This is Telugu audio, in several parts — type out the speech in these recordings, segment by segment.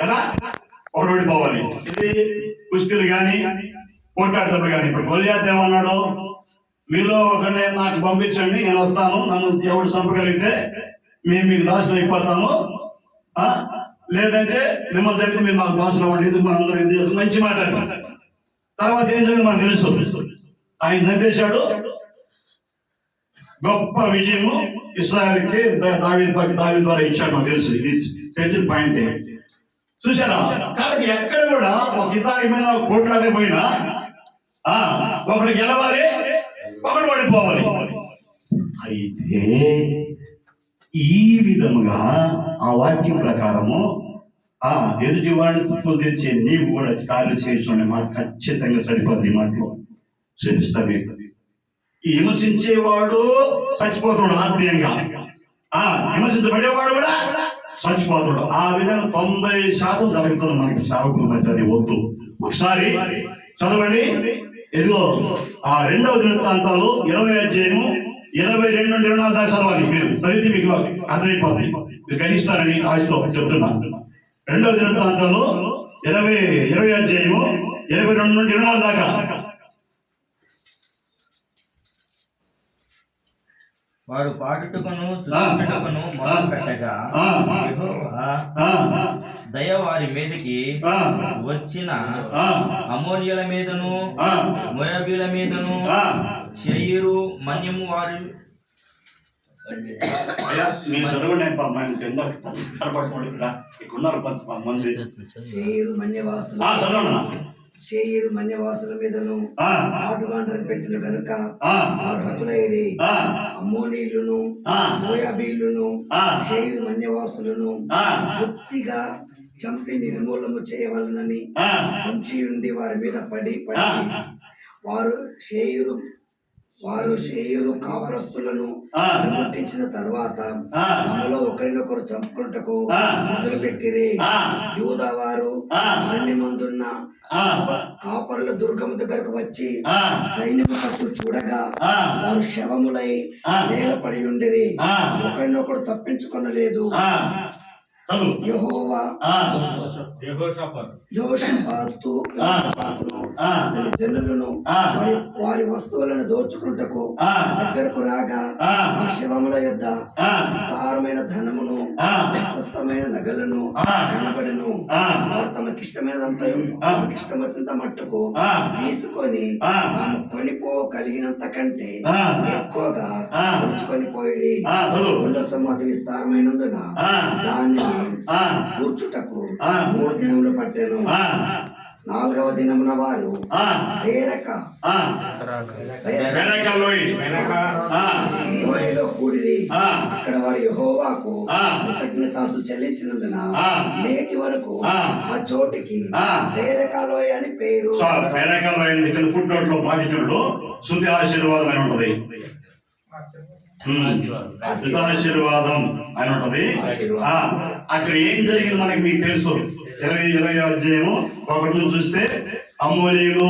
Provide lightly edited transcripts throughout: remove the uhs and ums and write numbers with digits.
కదా, ఒకడు ఓడిపోవాలి. ఇది కుస్తీలు కానీ పోటాడతప్పుడు కానీ. ఇప్పుడు గొల్యాత్ ఏమన్నాడు, మీలో ఒకరిని నాకు పంపించండి, నేను వస్తాను, నన్ను ఎవడు చంపగలిగితే మేము మీకు దాసులు అయిపోతాము, లేదంటే మిమ్మల్ని చంపితే మీరు మాకు దాసులు అవ్వండి. ఇది మనందరూ ఇది చేస్తాం, మంచి మాట. తర్వాత ఏం జరిగింది మనకు తెలుసు. ఆయన చంపేశాడు. గొప్ప విజయము ఇశ్రాయేలుకి దావీదు ద్వారా ఇచ్చాడు, మనకు తెలుసు. ఇది తెలిసిన పాయింట్ చూసారా. కాబట్టి ఎక్కడ కూడా ఒక యుద్ధానికి కోట్లాడే పోయినా ఒకడు గెలవాలి, ఒకడు ఓడిపోవాలి. అయితే ఈ విధముగా ఆ వాక్యం ప్రకారము ఎదుటి వాడిని తప్పులు తెచ్చే నీవు కూడా కార్యం చేయించుకునే మాట ఖచ్చితంగా సరిపోద్ది. ఈ మాటలో చూపిస్తా. ఈ విమర్శించేవాడు చచ్చిపోతున్నాడు ఆత్మీయంగా, విమర్శించబడేవాడు కూడా చచ్చిపోతున్నాడు. ఆ విధంగా 90% జరుగుతుంది మనకి సేవకుల మధ్య. అది వద్దు. ఒకసారి చదవండి. ఇదిగో ఆ 2వ దినవృత్తాంతాలు 20వ అధ్యాయము 22 నుండి 24 దాకా చదవాలి. మీరు చదివితే మీకు అర్థమైపోతుంది, మీరు గ్రహిస్తారని ఆశతో చెప్తున్నా. 2వ దినవృత్తాంతాలు 20వ అధ్యాయము 22 నుండి 24 దాకా. వారు పాటుటకును సృష్టించుటకును మొదలు పెట్టగా దయ వారి మీదకి వచ్చిన అమోనియుల మీదను మోయాబీల మీదను శేయీరు మన్యము వారి శేయీరు మన్యవాసుల మీదను ఆటుగాండ్రను పెట్టిన గనుక అర్హతులైరి. అమ్మోనీయులను మోయాబీయులను శేయీరు మన్యవాసులను పూర్తిగా చంపి నిర్మూలము చేయవలనని ఉంచి ఉండి వారి మీద పడి వారు శేయీరు కాపురస్తులను ముట్టించిన తర్వాత తమలో ఒకరినొకరు చంపుకుంటకు మొదలు పెట్టిరి. యూదా వారు అన్ని మందున్న కాపరుల దుర్గము దగ్గరకు వచ్చి సైన్యము తట్టు చూడగా వారు శవములై నేలపడి ఉండిరి, ఒకరినొకరు తప్పించుకొనలేదు. జనులను వారి వస్తువులను దోచుకుంటకు దగ్గరకు రాగా ఆ శవముల యొద్ద విస్తారమైన ధనమును ప్రశస్తమైన నగలను కనబడను. వారు తమకిష్టమైనదంతా ఇష్టం వచ్చినంత మట్టుకు తీసుకొని కొనిపోగలిగినంత కంటే ఎక్కువగా ఉంచుకొని పోయి కొండ సొమ్ము అతి విస్తారమైనందున దాన్ని కూర్చుటకు 3 దినములు పట్టెను. 4వ దినమున వారు లోయలో కూడిరి. అక్కడ వారు యెహోవాకు కృతజ్ఞతాస్తులు చెల్లించినందున నేటి వరకు ఆ చోటికి బేరకా లోయ అని పేరు. శుద్ధి ఆశీర్వాదం ఉంటది, ఆశీర్వాదం అని ఉంటది. అక్కడ ఏం జరిగింది మనకి మీకు తెలుసు. 20వ అధ్యాయము 1 చూస్తే అమ్మోనీయులు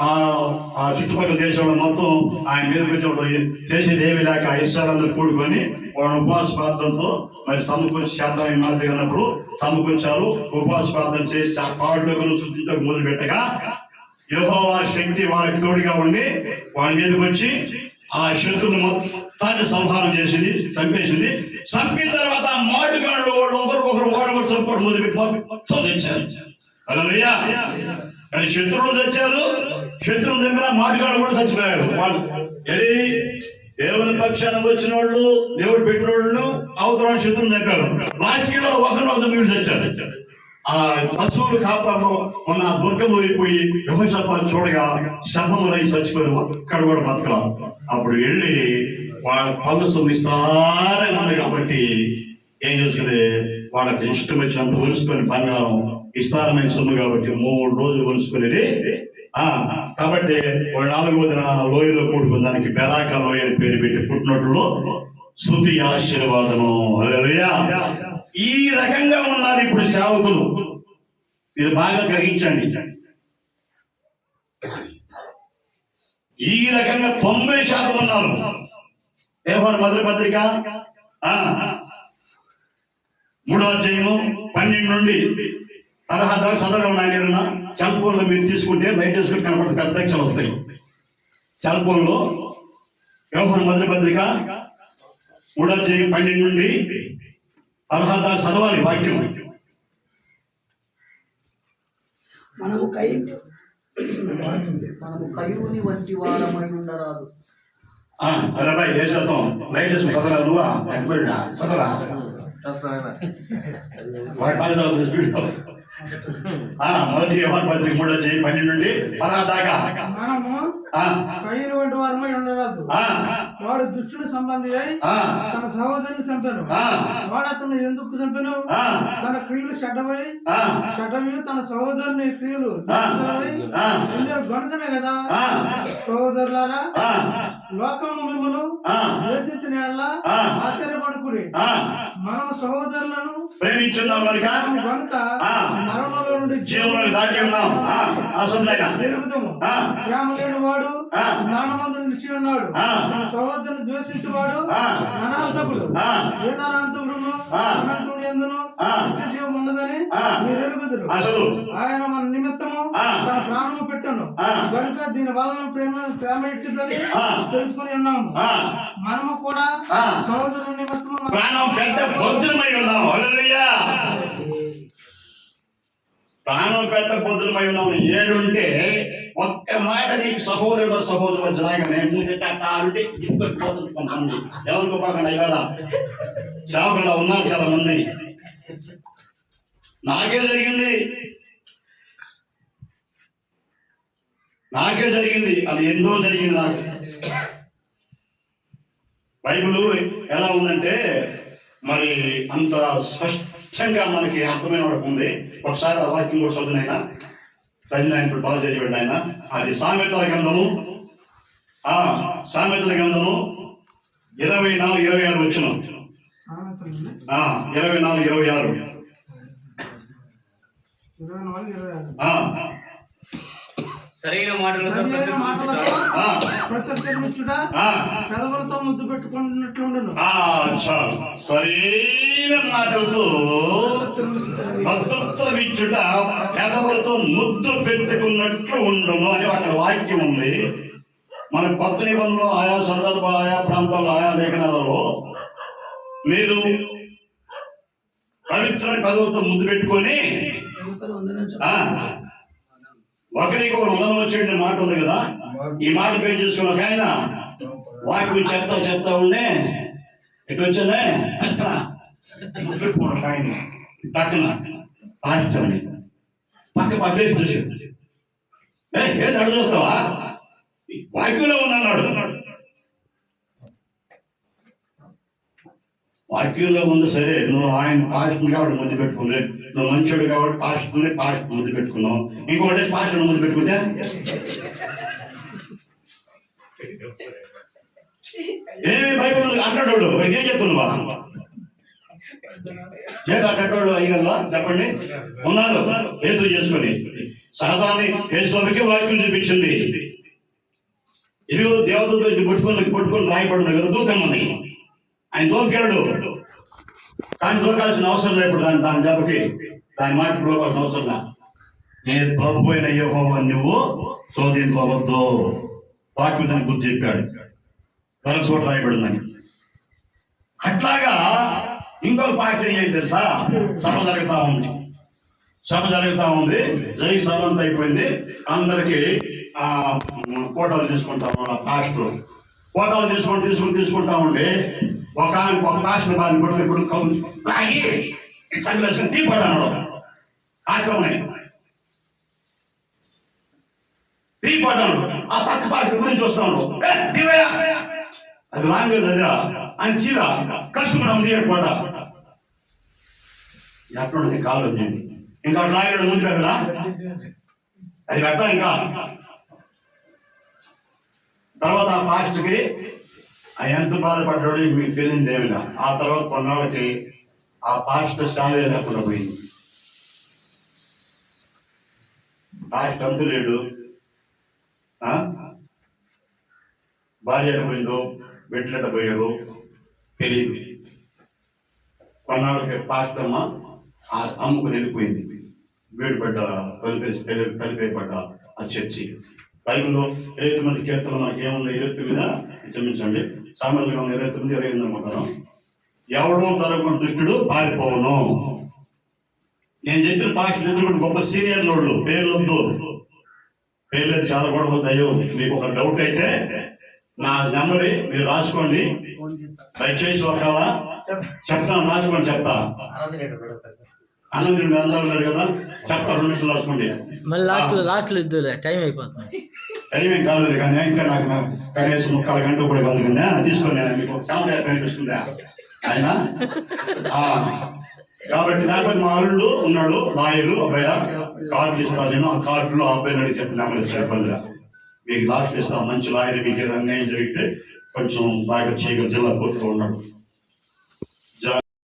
ఆ చుట్టుపక్కల దేశంలో మొత్తం ఆయన మీద వచ్చినప్పుడు చేసేది ఏమి లేక ఇష్టాలందరూ కూడుకొని వాడు ఉపవాస ప్రార్థనతో మరి సమకూర్చి చేద్దామని మాట అన్నప్పుడు సమకూర్చారు. ఉపవాస ప్రార్థన చేసి ఆ పాడుటకులు శుద్ధించకు మొదలు పెట్టగా యెహోవా శక్తి వాళ్ళకి తోడుగా ఉండి వాళ్ళ మీదకి వచ్చి ఆ శత్రువులు మొత్తాన్ని సంహారం చేసింది, చంపేసింది. చంపిన తర్వాత మాటుగాళ్ళు ఒకరికొకరు ఓడగొట్టు చంపుకోవడం మొదలుపెట్టి మొత్తం తెచ్చారు. హల్లెలూయా. కానీ శత్రువులు చచ్చారు, శత్రువులు చంపిన మాటుగాళ్ళు కూడా చచ్చిపోయారు. వాళ్ళు ఏది దేవుని పక్షాన వచ్చిన వాళ్ళు, దేవుడు పెట్టిన వాళ్ళు అవతల శత్రువులు చంపారు. లాస్ట్లో ఒకరినొకరు వీళ్ళు చచ్చారు. ఆ పశువులు కాపురంలో ఉన్న దుర్గంలో అయిపోయి యెహోషాపాతు చూడగా శవములై చచ్చిపోయారు, ఒక్కడ కూడా బతకలా. అప్పుడు వెళ్ళి వాళ్ళ పళ్ళు విస్తారంగా ఉంది కాబట్టి ఏం చేసుకుని వాళ్ళకి ఇష్టం వచ్చినంత ఒలుసుకొని బంగారం విస్తారమైన సొమ్ము కాబట్టి 3 రోజులు ఒలుసుకునేది. కాబట్టి వాళ్ళు 4వ దినాన లోయలో కూడుకుని దానికి బెరాకా లోయ అని పేరు పెట్టి పుట్టినట్లో శృతి ఆశీర్వాదము. హల్లెలూయా. ఈ రకంగా ఉన్నారు ఇప్పుడు సేవకులు. ఇది బాగా గ్రహించండి. ఈ రకంగా 90% ఉన్నారు. యోహాను మొదటి పత్రిక 3వ అధ్యాయము 12 నుండి 16 దాకా చదవగా ఉన్నాయి. సెల్ ఫోన్లో మీరు తీసుకుంటే లైట్ వేసుకుంటే కనపడుతుంది, పెద్ద అక్షరాలు వస్తాయి సెల్ ఫోన్లో. యోహాను మొదటి పత్రిక 3:12 నుండి 16 దాకా చదవాలి వాక్యం. మనము కయ్యూని వంటి వారమై ఉండరాదు. అరే భాయ్ ఏ శాతం లైట్ వేసుకుని చదవరా నువ్వా చదవరా మొదటి యోహాను పత్రిక 3:12 నుండి 16 దాకా. మనము కయ్యూని వంటి వారమై ఉండరాదు. వాడు దుష్టుడు సంబంధి అయి తన సహోదరుని చంపెను. వాడు అతను ఎందుకు చంపెను? తన క్రియలు చెడ్డవై తన సహోదరుని క్రియలు గనుకనే కదా. సహోదరులారా, లోకము మిమ్మల్ని ద్వేషించిన యెడల ఆశ్చర్యపడుకుడి. మనం సహోదరులను ప్రేమించున్నాం కనుక మరణంలో నుండి జీవనం దాటి ఉన్నాం. పెరుగుతాము. ప్రేమ లేని వాడు జ్ఞానమందు నిలిచి ఉన్నాడు. తన సహోదరుని ద్వేషించేవాడు అనాంతకుడు. ఏ అనాంతకుడును అనంతుడు ఎందును నిత్య జీవం ఉన్నదని మీరు ఎరుగుదురు. ఆయన మన నిమిత్తము తన ప్రాణము పెట్టను కనుక దీని వలన ప్రేమ ఎట్టిదని తెలుసుకుని ఉన్నాము. మనము కూడా సహోదరుని నిమిత్తము ప్రాణం పెద్ద భద్రమై ఉన్నాం. హల్లెలూయా. ప్రాణం పెట్ట పొద్దులమై ఉన్నాం. 7 ఉంటే ఒక్క మాట నీకు సహోదరుడు వచ్చరాగానే ముందు అంటే ఇంకొకటి పోతుంది. కొంతమంది ఎవరికోపాకండి ఇవాళ సేవకుల్లో ఉన్నారు చాలా మంది. నాకే జరిగింది అది ఎన్నో జరిగింది నాకు. బైబిల్ ఎలా ఉందంటే మరి అంత స్పష్టంగా మనకి అర్థమైన వరకు ఉంది. ఒకసారి ఆ వాక్యం కూడా చదివినైనా ఇప్పుడు బాగా చదివాడు ఆయన. అది సామెతల గ్రంథము 24:26 వచ్చిన 24:26. సరైన మాటలతో పెదవులతో ముద్దు పెట్టుకున్నట్లుండును. సరైన మాటలతో భద్రతమిచ్చుట పెదవులతో ముద్దు పెట్టుకున్నట్లు ఉండును అని అక్కడ వాక్యం ఉంది. మన కొత్త నిబంధనలో ఆయా సందర్భాలు, ఆయా ప్రాంతాల్లో, ఆయా లేఖనాలలో మీరు పవిత్రమైన పెదవులతో ముద్దు పెట్టుకొని ఒకరికి ఒక వందనం వచ్చే మాట ఉంది కదా. ఈ మాట పేరు చేసుకున్న ఒక ఆయన వాక్యం చెప్తా ఉండే ఎటు వచ్చానే ఆయన పక్కన పాటించండి. పక్కేసి చూసాడు. ఏది అడు చూస్తావా వాక్యంలో ఉన్నాడు. వాక్యంలో ఉంది సరే, నువ్వు ఆయన పాస్టర్ కాబట్టి ముద్దు పెట్టుకోలేదు, నువ్వు మంచోడు కాబట్టి పాస్టర్ ముద్దు పెట్టుకున్నావు. ఇంకొకటి పాస్టర్ ముద్దు పెట్టుకుంటే ఏమి బైబిల్ అంటాడు. ఏం చెప్తున్నావా? అంటాడు అయ్యల్లా చెప్పండి. ఉన్నారు ఏదో చేసుకొని సరదాన్ని వేసుకోవడానికి వాక్యం చూపించింది. ఇదిగో దేవతతో పట్టుకొని రాయబడిన కదా దూకమని. ఆయన దూకాడు కానీ దూకాల్సిన అవసరం లేదు. ఇప్పుడు దాని దెబ్బకి దాని మాట దూకాల్సిన అవసరం లా. నేను ప్రభు అయిన యెహోవా నువ్వు శోధింపవద్దు వాక్యం దానికి బుద్ధి చెప్పాడు. మరొక చోట రాయబడిందని. అట్లాగా ఇంకొక పార్టీ ఏంటి తెలుసా? సభ జరుగుతా ఉంది. జరిగి సభ అంతా అయిపోయింది. అందరికి ఫోటోలు తీసుకుంటాము. పాస్టర్ ఫోటోలు తీసుకుంటా ఉండి ఒక పాస్టర్ బాగా ఇప్పుడు లాగి సంగతి తీపడ్డాడు. ఆశ్రమని తీపడ్డాడు. ఆ పక్క పాస్టర్ గురించి చూస్తా ఉన్నాడు. తీవయ్యా అది లాంగ్వేజ్ అదా అని చీర కష్టపడం తీయకపోట ఎట్లుంటుంది కాలు వచ్చింది. ఇంకా లాగడం ముందు పెట్టడా అది పెట్టా. ఇంకా తర్వాత ఆ పాస్టర్కి ఎంత బాధపడ్డాడు మీకు తెలియదు ఏమిలా. ఆ తర్వాత కొన్నాళ్ళకి ఆ పాస్టర్ శాలరీ లేకుండా పోయింది. పాస్టర్ అంతు లేడు. భార్య పోయిందో బిడ్డలట పోయాడు తెలియదు. కొన్నాళ్ళకి పాస్టర్ అమ్మ అమ్ముకుని వెళ్ళిపోయింది. వేడిపడ్డ కలిపేపడ్డ ఆ చర్చి. బైబిల్లో 29 కీర్తనలు మనకి ఏముంది? 29 క్షమించండి, సామెతల గ్రంథం 29, 28 అనుకుంటాను. ఎవడో తరపున దుష్టుడు పారిపోవును. నేను చెప్పిన పాటలు ఇద్దరు కూడా గొప్ప సీనియర్ వాళ్ళు, పేర్లొద్దు, పేర్లేదు చాలా కూడా వద్దయ్యో. మీకు ఒక డౌట్ అయితే నా నెంబర్ మీరు రాసుకోండి, దయచేసి ఒకవేళ చెప్తాను, రాసుకోండి, చెప్తా. ఆనంద్ అందరూ ఉన్నాడు కదా, చెప్తా, 2 నిమిషాలు రాసుకోండి. మళ్ళీ లాస్ట్ ఇద్దులే, టైం అయిపోతుంది. టైం ఏం కాలేదు కానీ ఇంకా నాకు కనీసం 1/4 గంట కూడా అందుకనే తీసుకొని నేను మీకు ఒక సమయం కనిపిస్తుందా ఆయన. కాబట్టి నాకు మా అల్లుడు ఉన్నాడు, లాయరు, అబ్బాయి కార్డు ఇస్తాను నేను. ఆ కార్డులో ఆ అబ్బాయి అడిగి చెప్పిన నెంబర్ ఇస్తాను, ఇబ్బందిగా మీకు లాస్ట్ ఇస్తాను. మంచి లాయర్, మీకు ఏదైనా అన్యాయం జరిగితే కొంచెం బాగా చేయగల జిల్లా కోర్టులో ఉన్నాడు.